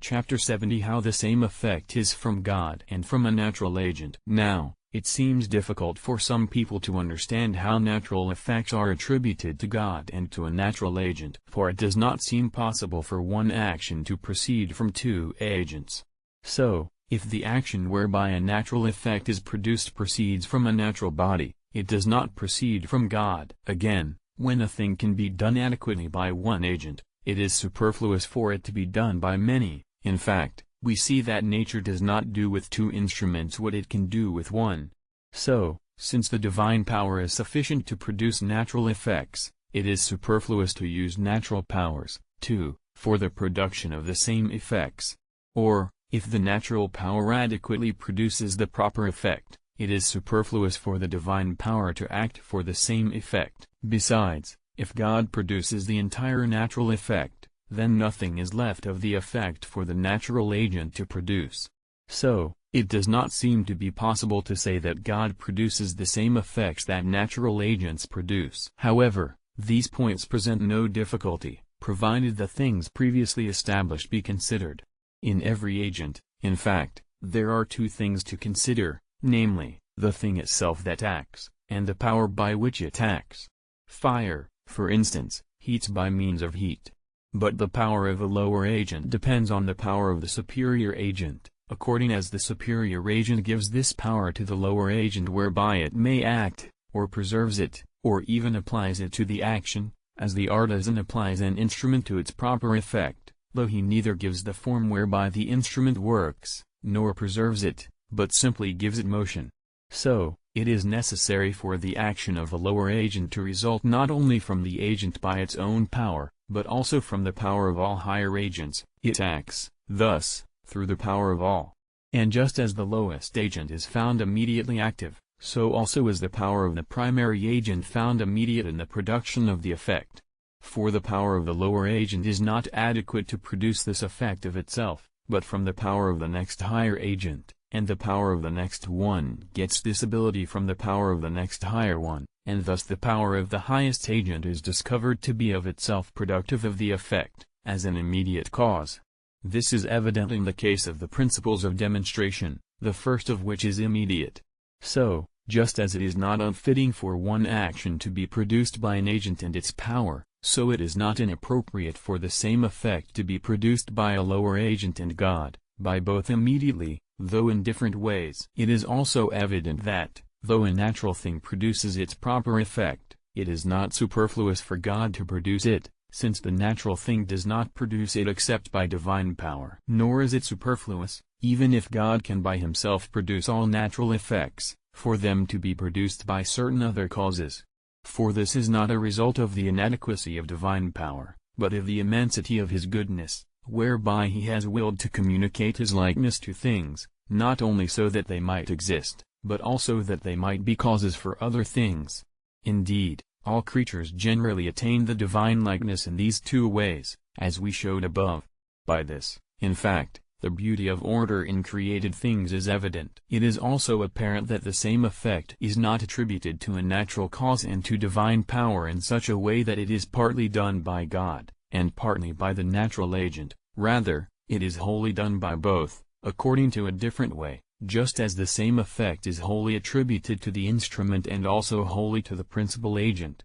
Chapter 70 How the same effect is from God and from a natural agent. Now, it seems difficult for some people to understand how natural effects are attributed to God and to a natural agent. For it does not seem possible for one action to proceed from two agents. So, if the action whereby a natural effect is produced proceeds from a natural body, it does not proceed from God. Again, when a thing can be done adequately by one agent, it is superfluous for it to be done by many. In fact, we see that nature does not do with two instruments what it can do with one. So, since the divine power is sufficient to produce natural effects, it is superfluous to use natural powers, too, for the production of the same effects. Or, if the natural power adequately produces the proper effect, it is superfluous for the divine power to act for the same effect. Besides, if God produces the entire natural effect, then nothing is left of the effect for the natural agent to produce. So, it does not seem to be possible to say that God produces the same effects that natural agents produce. However, these points present no difficulty, provided the things previously established be considered. In every agent, in fact, there are two things to consider, namely, the thing itself that acts, and the power by which it acts. Fire, for instance, heats by means of heat. But the power of a lower agent depends on the power of the superior agent, according as the superior agent gives this power to the lower agent whereby it may act, or preserves it, or even applies it to the action, as the artisan applies an instrument to its proper effect, though he neither gives the form whereby the instrument works, nor preserves it, but simply gives it motion. So, it is necessary for the action of a lower agent to result not only from the agent by its own power, but also from the power of all higher agents. It acts, thus, through the power of all. And just as the lowest agent is found immediately active, so also is the power of the primary agent found immediate in the production of the effect. For the power of the lower agent is not adequate to produce this effect of itself, but from the power of the next higher agent, and the power of the next one gets this ability from the power of the next higher one, and thus the power of the highest agent is discovered to be of itself productive of the effect, as an immediate cause. This is evidently the case of the principles of demonstration, the first of which is immediate. So, just as it is not unfitting for one action to be produced by an agent and its power, so it is not inappropriate for the same effect to be produced by a lower agent and God, by both immediately, though in different ways. It is also evident that, though a natural thing produces its proper effect, it is not superfluous for God to produce it, since the natural thing does not produce it except by divine power. Nor is it superfluous, even if God can by himself produce all natural effects, for them to be produced by certain other causes. For this is not a result of the inadequacy of divine power, but of the immensity of his goodness, whereby he has willed to communicate his likeness to things, not only so that they might exist, but also that they might be causes for other things. Indeed, all creatures generally attain the divine likeness in these two ways, as we showed above. By this, in fact, the beauty of order in created things is evident. It is also apparent that the same effect is not attributed to a natural cause and to divine power in such a way that it is partly done by God, and partly by the natural agent. Rather, it is wholly done by both, according to a different way, just as the same effect is wholly attributed to the instrument and also wholly to the principal agent.